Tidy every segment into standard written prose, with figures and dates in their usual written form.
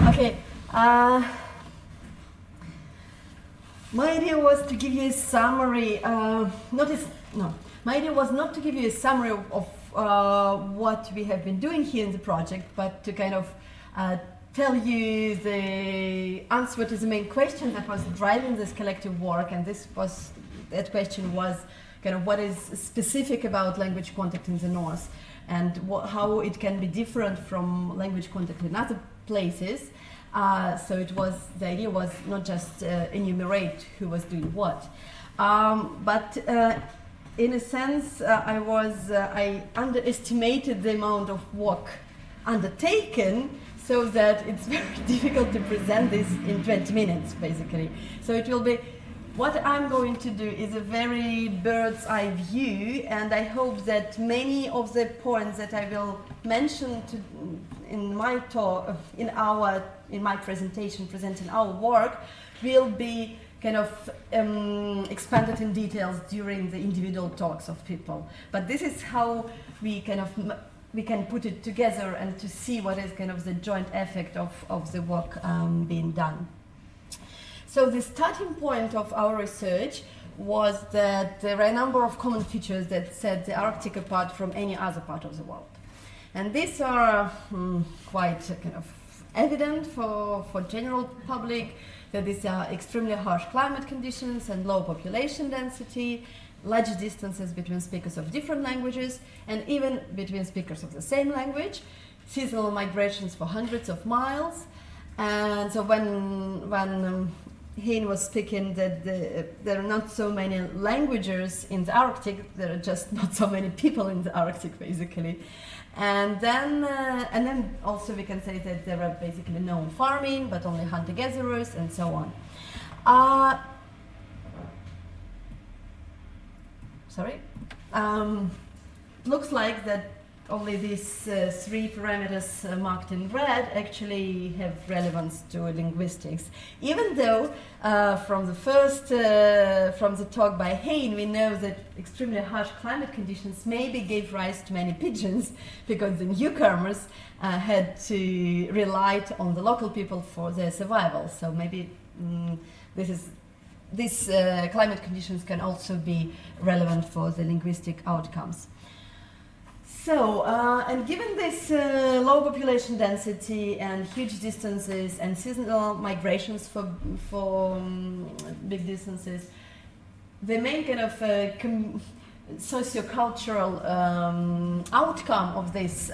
Okay. My idea was to give you a summary. My idea was not to give you a summary of what we have been doing here in the project, but to kind of tell you the answer to the main question that was driving this collective work, and that question was kind of what is specific about language contact in the North, and how it can be different from language contact in other places. So the idea was not just enumerate who was doing what, but in a sense I underestimated the amount of work undertaken, so that it's very difficult to present this in 20 minutes basically. So it will be, what I'm going to do is a very bird's eye view, and I hope that many of the points that I will mention in my talk, in my presentation, presenting our work, will be kind of expanded in details during the individual talks of people. But this is how we can put it together and to see what is kind of the joint effect of the work being done. So the starting point of our research was that there are a number of common features that set the Arctic apart from any other part of the world. And these are quite kind of evident for general public, that these are extremely harsh climate conditions and low population density, large distances between speakers of different languages, and even between speakers of the same language, seasonal migrations for hundreds of miles. And so when Hein was speaking that there are not so many languages in the Arctic, there are just not so many people in the Arctic basically. And then also we can say that there are basically no farming, but only hunter-gatherers and so on. Looks like that only these three parameters marked in red actually have relevance to linguistics. Even though from the talk by Hein, we know that extremely harsh climate conditions maybe gave rise to many pigeons, because the newcomers had to rely on the local people for their survival. So maybe these climate conditions can also be relevant for the linguistic outcomes. So, and given this low population density and huge distances and seasonal migrations for big distances, the main kind of sociocultural outcome of these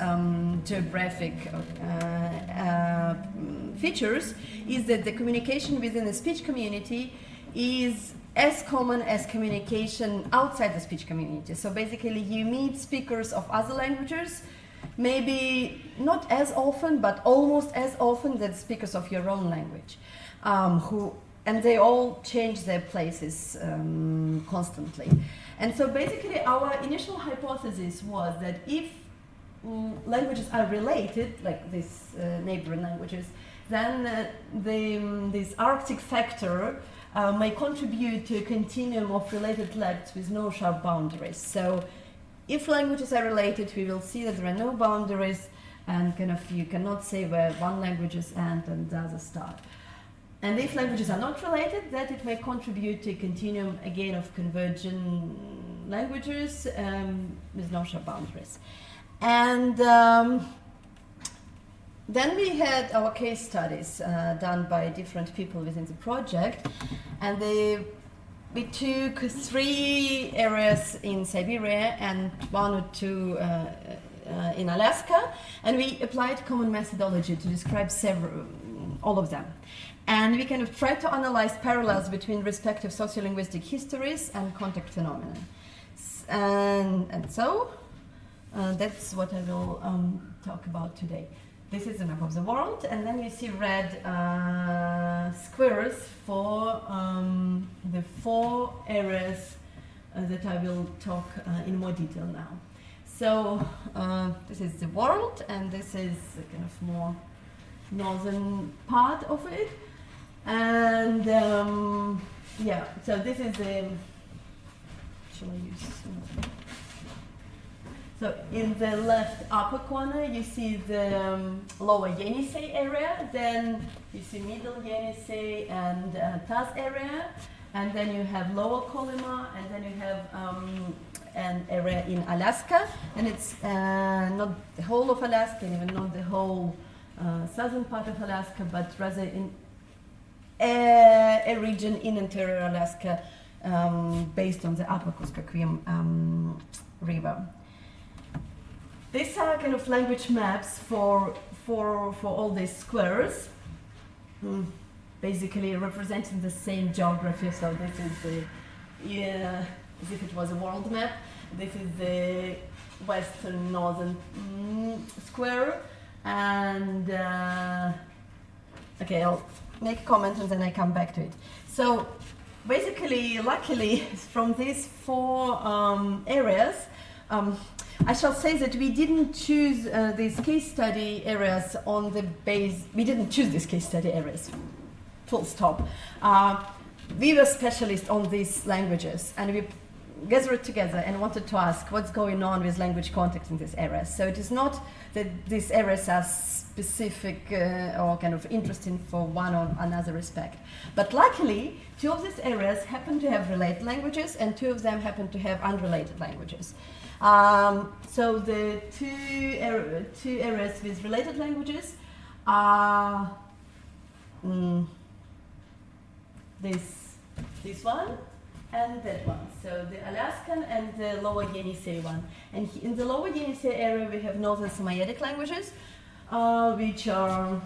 geographic features is that the communication within the speech community is as common as communication outside the speech community. So basically you meet speakers of other languages, maybe not as often, but almost as often than speakers of your own language, and they all change their places constantly. And so basically our initial hypothesis was that if languages are related, like these neighboring languages, then this Arctic factor may contribute to a continuum of related lengths with no sharp boundaries. So if languages are related, we will see that there are no boundaries, and kind of you cannot say where one language end and the other start. And if languages are not related, that it may contribute to a continuum again of convergent languages with no sharp boundaries. And then we had our case studies done by different people within the project, and we took 3 areas in Siberia and 1 or 2 in Alaska, and we applied common methodology to describe all of them. And we kind of tried to analyze parallels between respective sociolinguistic histories and contact phenomena. And so that's what I will talk about today. This is the map of the world, and then you see red squares for the 4 areas that I will talk in more detail now. So this is the world, and this is the kind of more northern part of it. And yeah, so this is the, shall I use? So in the left upper corner, you see the lower Yenisei area, then you see middle Yenisei and Tas area, and then you have lower Kolyma, and then you have an area in Alaska, and it's not the whole of Alaska, and even not the whole southern part of Alaska, but rather in a region in interior Alaska based on the upper Kuskokwim river. These are kind of language maps for all these squares, basically representing the same geography. So this is the, as if it was a world map. This is the western northern square, and okay, I'll make a comment and then I come back to it. So basically, luckily, from these four areas, I shall say that we didn't choose these case study areas on the base. We didn't choose these case study areas. Full stop. We were specialists on these languages, and we gathered together and wanted to ask what's going on with language context in these areas. So it is not that these areas are specific or kind of interesting for one or another respect. But luckily, two of these areas happen to have related languages, and two of them happen to have unrelated languages. So the two areas with related languages are this one and that one. So the Alaskan and the Lower Yenisei one. And in the Lower Yenisei area, we have Northern Samoyedic languages, which are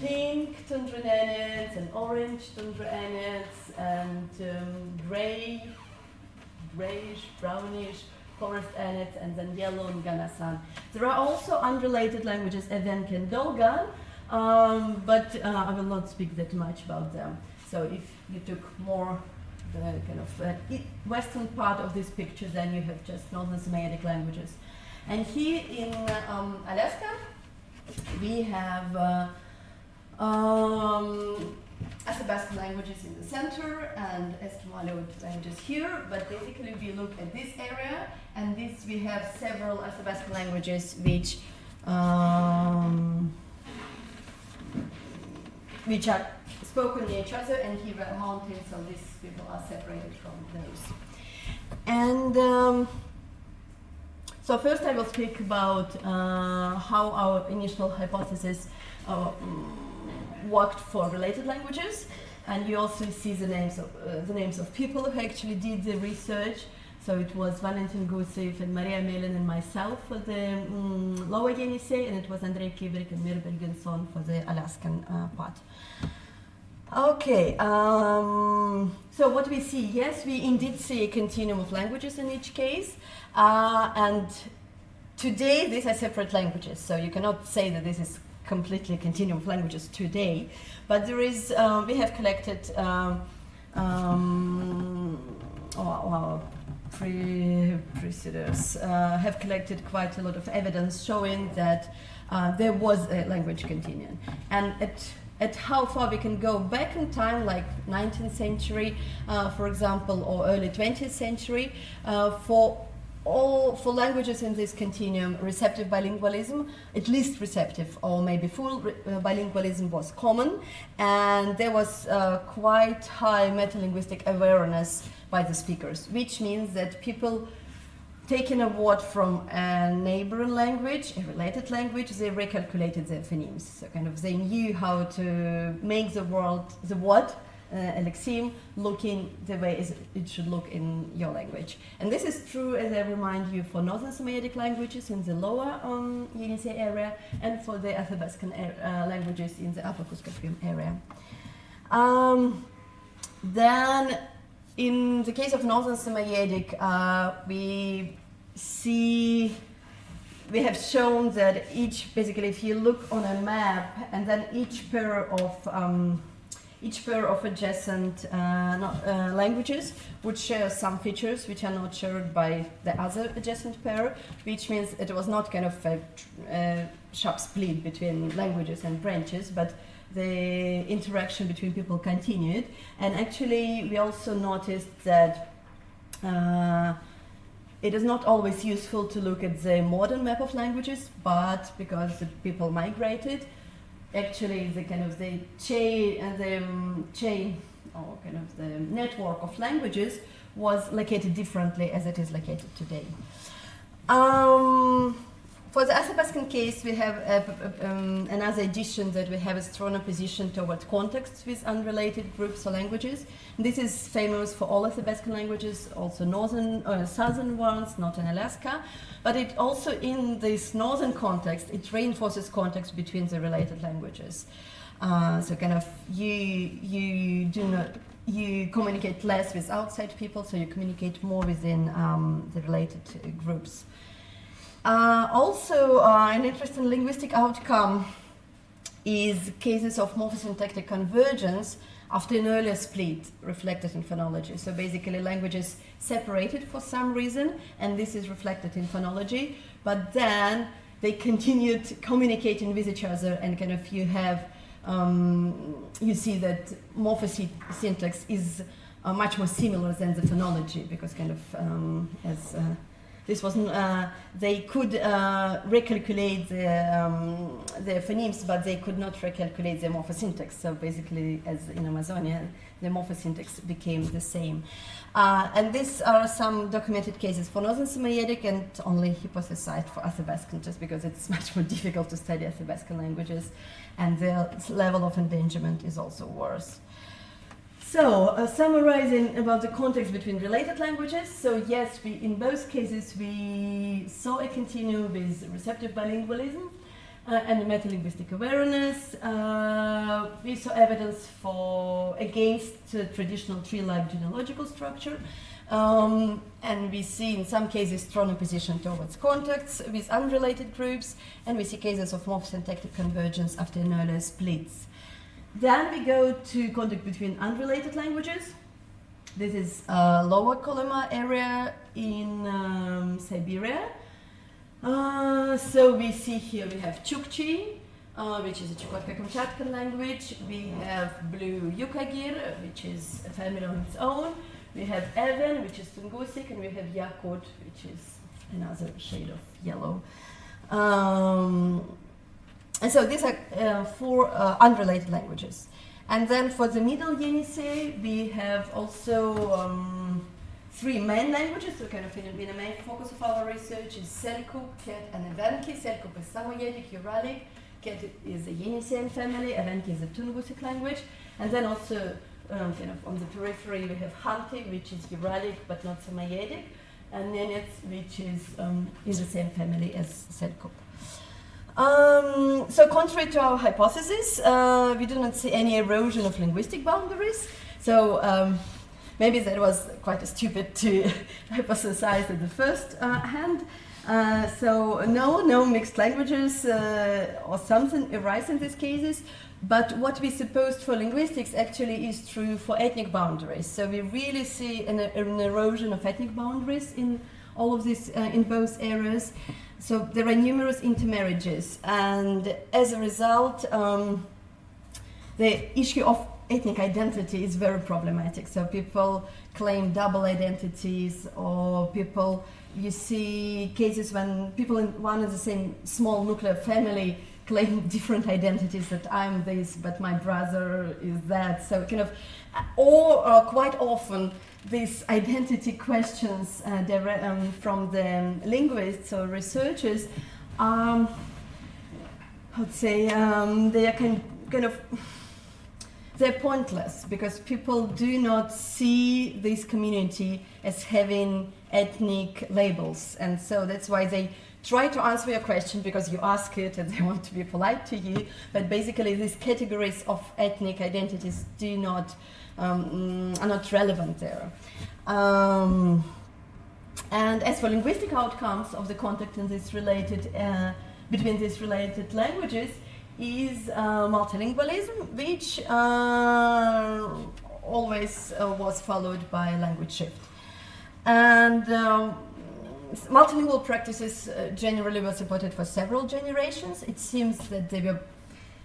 pink tundra nanids and orange tundra nanids and grayish, brownish forest nanids, and then yellow Nganasan. There are also unrelated languages, Evenk and Dolgan, but I will not speak that much about them. So if you took more the kind of western part of this picture, then you have just Northern Samoyedic languages. And here in Alaska, we have Athabascan languages in the center and Eskimo languages here, but basically we look at this area, and this we have several Athabascan languages which are spoken near each other, and here are mountains, so these people are separated from those. And so first I will speak about how our initial hypothesis worked for related languages, and you also see the names of people who actually did the research. So it was Valentin Gusev and Maria Melin and myself for the Lower Yenisei, and it was Andrei Kivrik and Mir Bergenson for the Alaskan part. Okay, so what we see, yes, we indeed see a continuum of languages in each case, and today these are separate languages, so you cannot say that this is completely a continuum of languages today, but there is, we have collected, our preceders have collected quite a lot of evidence showing that there was a language continuum. And at how far we can go back in time, like 19th century, for example, or early 20th century, for languages in this continuum, receptive bilingualism, at least receptive or maybe full bilingualism was common, and there was quite high metalinguistic awareness by the speakers, which means that people taking a word from a neighboring language, a related language, they recalculated their phonemes. So kind of they knew how to make the word, Alexim, looking the way it should look in your language. And this is true, as I remind you, for Northern Samoyedic languages in the lower Yenisei area, and for the Athabascan languages in the upper Kuskokwim area. Then, in the case of Northern Samoyedic, we have shown that basically if you look on a map and then each pair of adjacent languages would share some features which are not shared by the other adjacent pair, which means it was not kind of a sharp split between languages and branches, but the interaction between people continued. And actually we also noticed that it is not always useful to look at the modern map of languages, but because the people migrated, actually the kind of the chain or kind of the network of languages was located differently as it is located today. For the Athabascan case, we have another addition that we have a stronger position toward contexts with unrelated groups or languages. And this is famous for all Athabascan languages, also northern or southern ones, not in Alaska. But it also, in this northern context, it reinforces context between the related languages. So kind of you communicate less with outside people, so you communicate more within the related groups. Also, an interesting linguistic outcome is cases of morphosyntactic convergence after an earlier split reflected in phonology. So basically languages separated for some reason, and this is reflected in phonology, but then they continued communicating with each other, and kind of you have, you see that morphosyntax is much more similar than the phonology, because kind of this wasn't, they could recalculate their phonemes, but they could not recalculate their morphosyntax. So basically, as in Amazonia, the morphosyntax became the same. And these are some documented cases for Northern Samoyedic and only hypothesized for Athabascan, just because it's much more difficult to study Athabascan languages, and the level of endangerment is also worse. So, summarizing about the context between related languages. So yes, in both cases we saw a continuum with receptive bilingualism and metalinguistic awareness. We saw evidence against traditional tree-like genealogical structure. And we see in some cases strong opposition towards contacts with unrelated groups, and we see cases of morphosyntactic convergence after an earlier splits. Then we go to contact between unrelated languages. This is Lower Kolyma area in Siberia. So we see here we have Chukchi, which is a Chukotka-Kamchatkan language. We have Blue Yukagir, which is a family on its own. We have Evan, which is Tungusic, and we have Yakut, which is another shade of yellow. And so these are four unrelated languages. And then for the Middle Yenisei, we have also three main languages. So kind of been a main focus of our research is Selkup, Ket, and Evenki. Selkup is Samoyedic, Uralic. Ket is a Yeniseian family. Evenki is a Tungusic language. And then also kind of on the periphery, we have Hanti, which is Uralic but not Samoyedic, and Nenets, which is in the same family as Selkup. So contrary to our hypothesis, we do not see any erosion of linguistic boundaries. So maybe that was quite stupid to hypothesize at the first hand. So no mixed languages or something arise in these cases. But what we supposed for linguistics actually is true for ethnic boundaries. So we really see an erosion of ethnic boundaries in all of this, in both areas. So there are numerous intermarriages, and as a result, the issue of ethnic identity is very problematic. So people claim double identities, or you see cases when people in one and the same small nuclear family claim different identities, that I'm this, but my brother is that. So kind of, or quite often, these identity questions from the linguists or researchers, I would say they are kind of they're pointless, because people do not see this community as having ethnic labels, and so that's why they try to answer your question because you ask it and they want to be polite to you, but basically these categories of ethnic identities are not relevant there. And as for linguistic outcomes of the contact in this between these related languages is multilingualism, which always was followed by language shift. And multilingual practices generally were supported for several generations. It seems that they were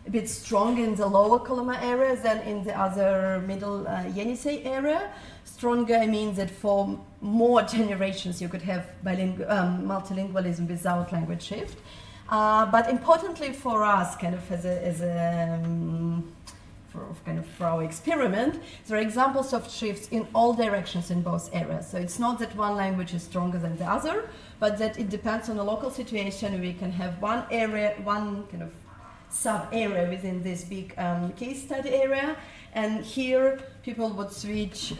a bit stronger in the Lower Kolyma area than in the other Middle Yenisei area. Stronger, I mean that for more generations you could have multilingualism without language shift. But importantly for us, kind of for our experiment, there are examples of shifts in all directions in both areas. So it's not that one language is stronger than the other, but that it depends on the local situation. We can have one area, one kind of sub-area within this big case study area, and here people would switch.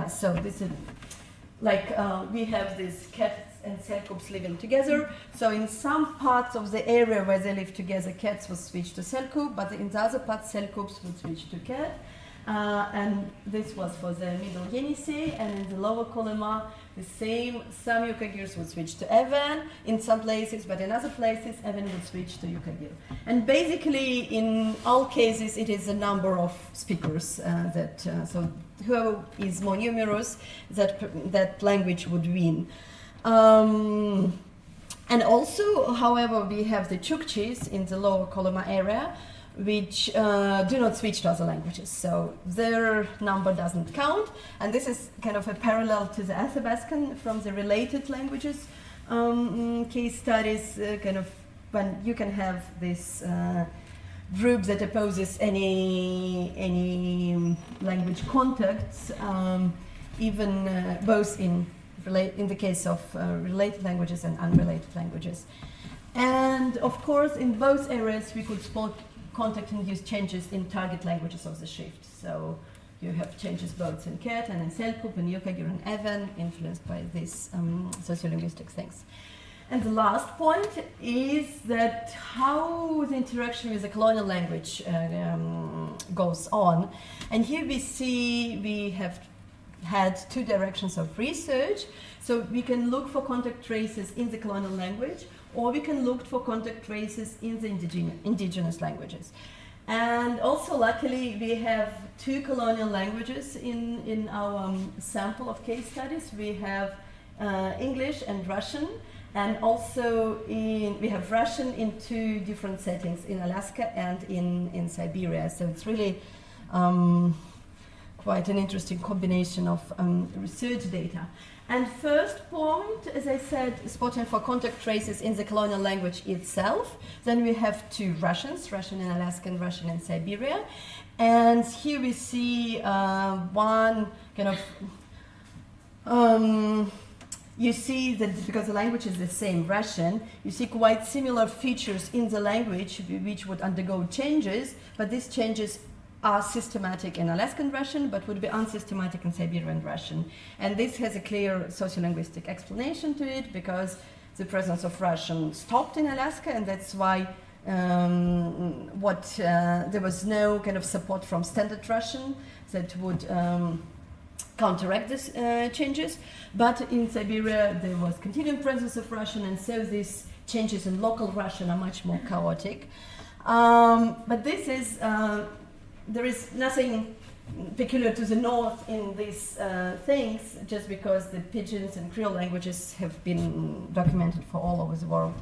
So this is like we have these cats and selkoops living together. So in some parts of the area where they live together, cats would switch to selkoop, but in the other parts, selkoops would switch to cat. And this was for the middle Yenisei, and in the lower Coloma, the same. Some Yukagirs would switch to Evan in some places, but in other places, Evan would switch to Yukagir. And basically, in all cases, it is a number of speakers so whoever is more numerous, that language would win. And also, however, we have the Chukchis in the lower Coloma area, which do not switch to other languages. So their number doesn't count. And this is kind of a parallel to the Athabascan from the related languages case studies, kind of when you can have this group that opposes any language contacts, even both in the case of related languages and unrelated languages. And of course, in both areas, we could spot contact-induced changes in target languages of the shift. So you have changes both in cat and in selkoop and Yukagir and Evan, influenced by these sociolinguistic things. And the last point is that how the interaction with the colonial language goes on. And here we have had two directions of research. So we can look for contact traces in the colonial language, or we can look for contact traces in the indigenous languages. And also, luckily, we have two colonial languages in our sample of case studies. We have English and Russian, and also we have Russian in two different settings, in Alaska and in Siberia. So it's really quite an interesting combination of research data. And first point, as I said, spotting for contact traces in the colonial language itself. Then we have two Russians, Russian in Alaska and Russian in Siberia. And here we see one kind of, you see that because the language is the same, Russian, you see quite similar features in the language which would undergo changes, but these changes are systematic in Alaskan Russian, but would be unsystematic in Siberian Russian. And this has a clear sociolinguistic explanation to it, because the presence of Russian stopped in Alaska, and that's why there was no kind of support from standard Russian that would counteract these changes. But in Siberia, there was continuing presence of Russian, and so these changes in local Russian are much more chaotic. But this is there is nothing peculiar to the north in these things, just because the Pidgins and Creole languages have been documented for all over the world.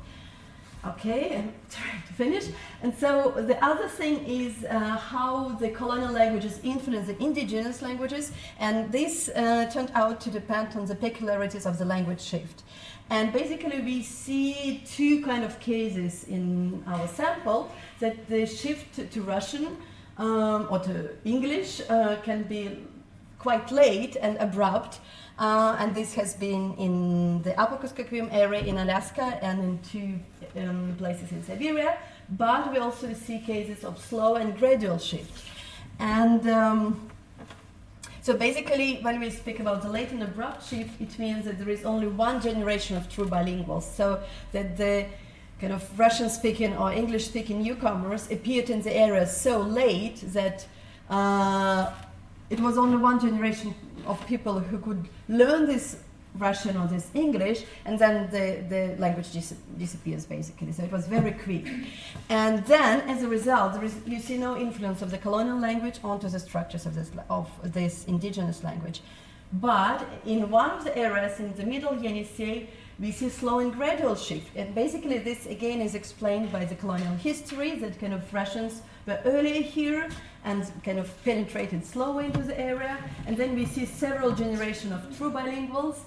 Okay, I'm trying to finish. And so the other thing is how the colonial languages influence the indigenous languages, and this turned out to depend on the peculiarities of the language shift. And basically we see two kind of cases in our sample, that the shift to Russian or to English can be quite late and abrupt, and this has been in the Upper Kuskokwim area in Alaska and in two places in Siberia, but we also see cases of slow and gradual shift. And so basically, when we speak about the late and abrupt shift, it means that there is only one generation of true bilinguals, so that the kind of Russian-speaking or English-speaking newcomers appeared in the area so late that it was only one generation of people who could learn this Russian or this English, and then the language disappears, basically. So it was very quick. And then, as a result, you see no influence of the colonial language onto the structures of this indigenous language. But in one of the areas in the middle Yenisei, we see slow and gradual shift. And basically this again is explained by the colonial history, that kind of Russians were earlier here and kind of penetrated slowly into the area. And then we see several generations of true bilinguals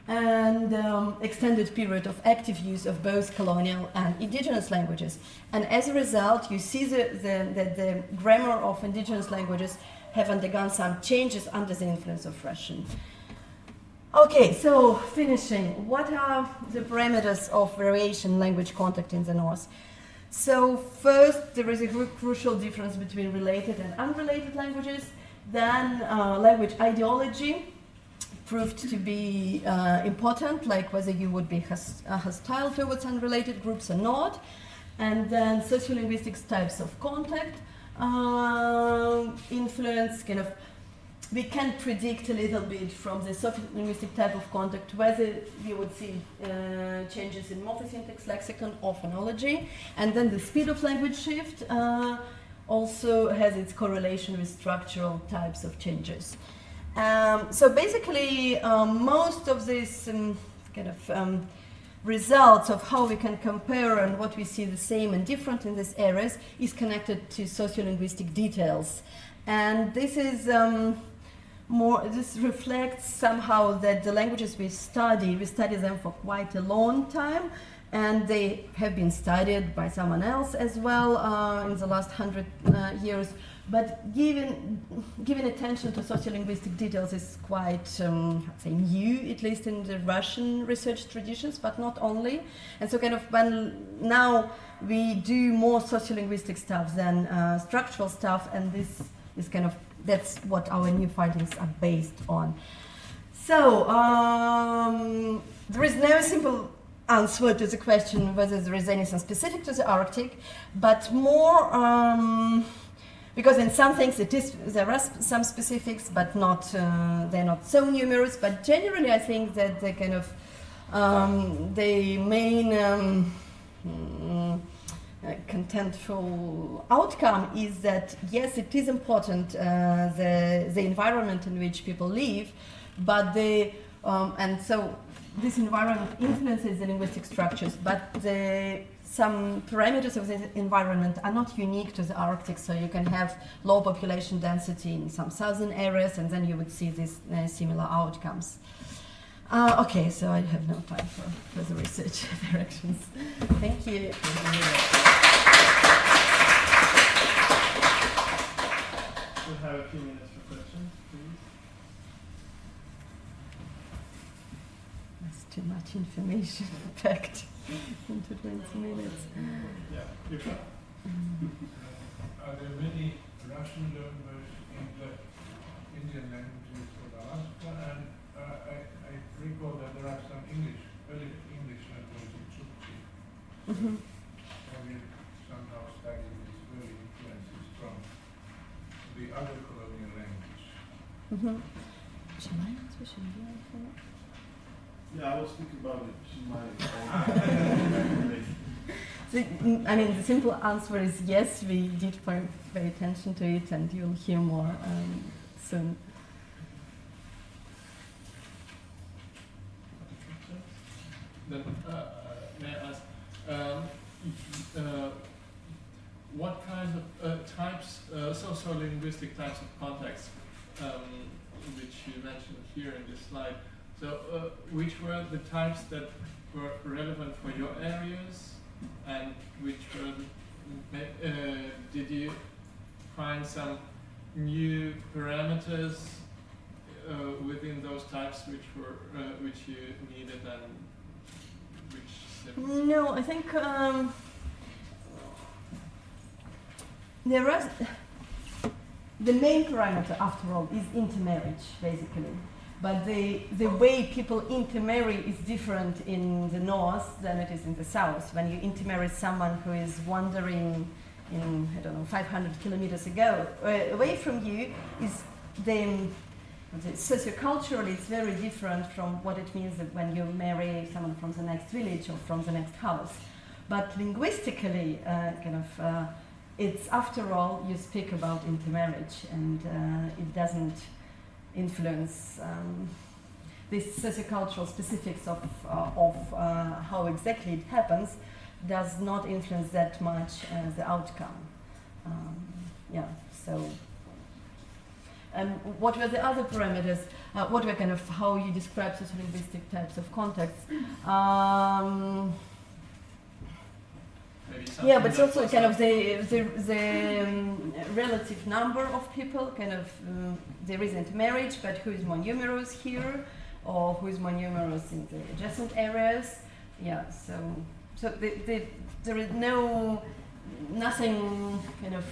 and extended period of active use of both colonial and indigenous languages. And as a result, you see that the grammar of indigenous languages have undergone some changes under the influence of Russian. Okay, so finishing, what are the parameters of variation language contact in the North? So first, there is a crucial difference between related and unrelated languages. Then language ideology proved to be important, like whether you would be hostile towards unrelated groups or not. And then sociolinguistics types of contact influence, kind of, we can predict a little bit from the sociolinguistic type of contact whether you would see changes in morphosyntax, lexicon, or phonology. And then the speed of language shift also has its correlation with structural types of changes. So basically, most of these results of how we can compare and what we see the same and different in these areas is connected to sociolinguistic details. And this is this reflects somehow that the languages we study them for quite a long time, and they have been studied by someone else as well in the last 100 years. But giving attention to sociolinguistic details is quite, say, new, at least in the Russian research traditions, but not only. And so kind of when now we do more sociolinguistic stuff than structural stuff, and this is kind of, that's what our new findings are based on. So there is no simple answer to the question whether there is anything specific to the Arctic, but more because in some things there are some specifics, but not they're not so numerous. But generally, I think that the kind of the main contentful outcome is that yes, it is important the environment in which people live, but and so this environment influences the linguistic structures, but some parameters of the environment are not unique to the Arctic, so you can have low population density in some southern areas, and then you would see these similar outcomes. Okay, so I have no time for further research directions. Thank you. We'll have a few minutes for questions, please. That's too much information packed into 20 minutes. Yeah, you can. Are there many Russian learners in the Indian languages of Alaska? And I recall that there are some early English languages in Chukchi. Have you somehow studied these early influences from the other colonial language? Shall I answer? Shall you answer? Yeah, I was thinking about it. She might. I mean, the simple answer is yes, we did pay attention to it, and you'll hear more soon. Then, may I ask, what kinds of types, sociolinguistic types of contexts, which you mentioned here in this slide, so which were the types that were relevant for your areas, and which were, did you find some new parameters within those types which were which you needed and which? No, I think there is the main parameter, after all, is intermarriage, basically. But the way people intermarry is different in the north than it is in the south. When you intermarry someone who is wandering in, I don't know, 500 kilometers away from you, is then socioculturally it's very different from what it means that when you marry someone from the next village or from the next house. But linguistically, it's, after all, you speak about intermarriage, and it doesn't influence this sociocultural specifics of how exactly it happens does not influence that much the outcome. Yeah, so. And what were the other parameters? What were kind of how you describe sociolinguistic types of contexts? Yeah, but it's also kind of the relative number of people. Kind of there isn't marriage, but who is more numerous here, or who is more numerous in the adjacent areas? Yeah, so there is nothing kind of.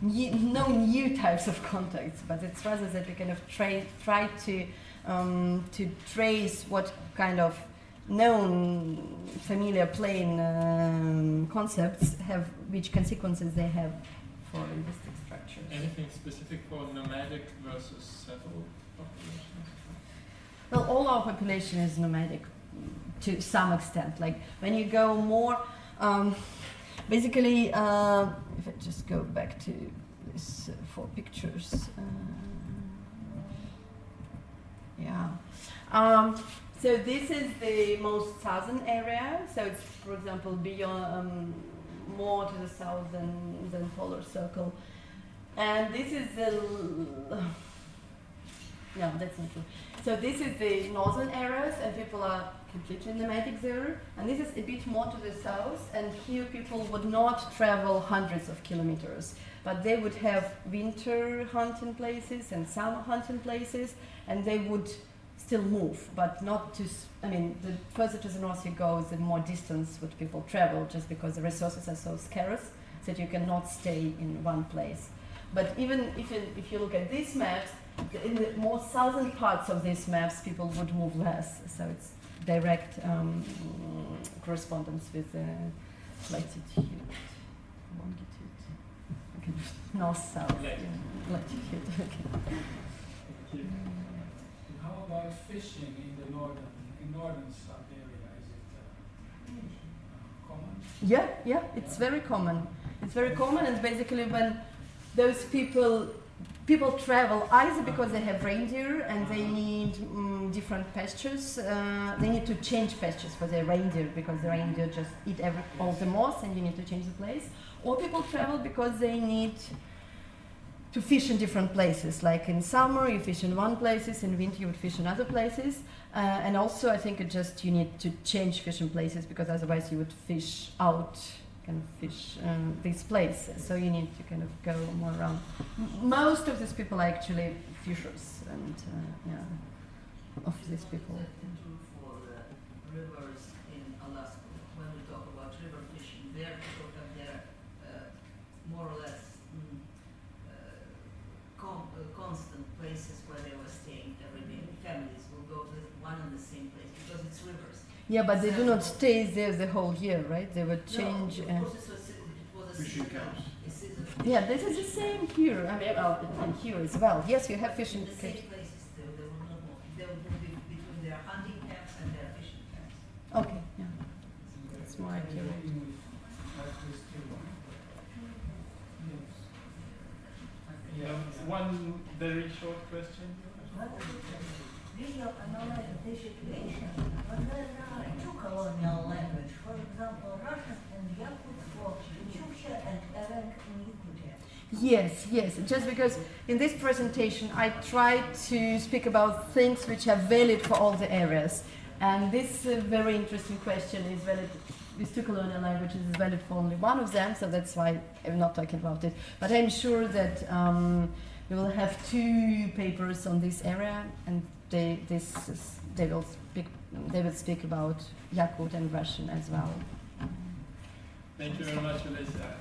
No new types of contacts, but it's rather that we kind of try to trace what kind of known familiar plane concepts have, which consequences they have for linguistic structures. Anything specific for nomadic versus settled populations? Well, all our population is nomadic to some extent. Like when you go more. Basically, if I just go back to this 4 pictures, yeah. So this is the most southern area. So it's, for example, beyond more to the south than polar circle, and this is the. No, that's not true. So this is the northern areas, and people are completely nomadic there. And this is a bit more to the south, and here people would not travel hundreds of kilometers, but they would have winter hunting places and summer hunting places, and they would still move, but not to. I mean, the further to the north you go, the more distance would people travel, just because the resources are so scarce that you cannot stay in one place. But even if you look at these maps, in the more southern parts of these maps, people would move less. So it's direct correspondence with latitude, longitude, okay. North-south, latitude. Okay. Thank you. How about fishing in the northern sub-area? Is it common? Yeah, it's very common. It's very common, and basically when those people travel either because they have reindeer and they need different pastures. They need to change pastures for their reindeer because the reindeer just eat all the moss, and you need to change the place. Or people travel because they need to fish in different places. Like in summer, you fish in one places, in winter you would fish in other places. And also, I think you need to change fishing places because otherwise you would fish out. Kind of fish these places, so you need to kind of go more around. Most of these people are actually fishers, and of these people. For rivers in Alaska, when we talk about river fishing, there people have their more or less constant places where they were staying every day. Families will go to one and the same place because it's rivers. Yeah, but they do not stay there the whole year, right? They would change. No, of course it was a Fishing season. camps. A season. Yeah, this is the same here. I mean, and here as well. Yes, you have fishing The same camps. places still. They will not move. They will move between their hunting camps and their fishing camps. Okay, yeah, it's more accurate. One very short question. Real analytic situation, but there are 2 colonial languages, for example, Russian and Yakut for Chukcha and Erenk in Yakutia. Yes, just because in this presentation I tried to speak about things which are valid for all the areas. And this very interesting question is valid, these 2 colonial languages is valid for only one of them, so that's why I'm not talking about it. But I'm sure that we will have 2 papers on this area, and they will speak about Yakut and Russian as well. Thank you very much, Olesya.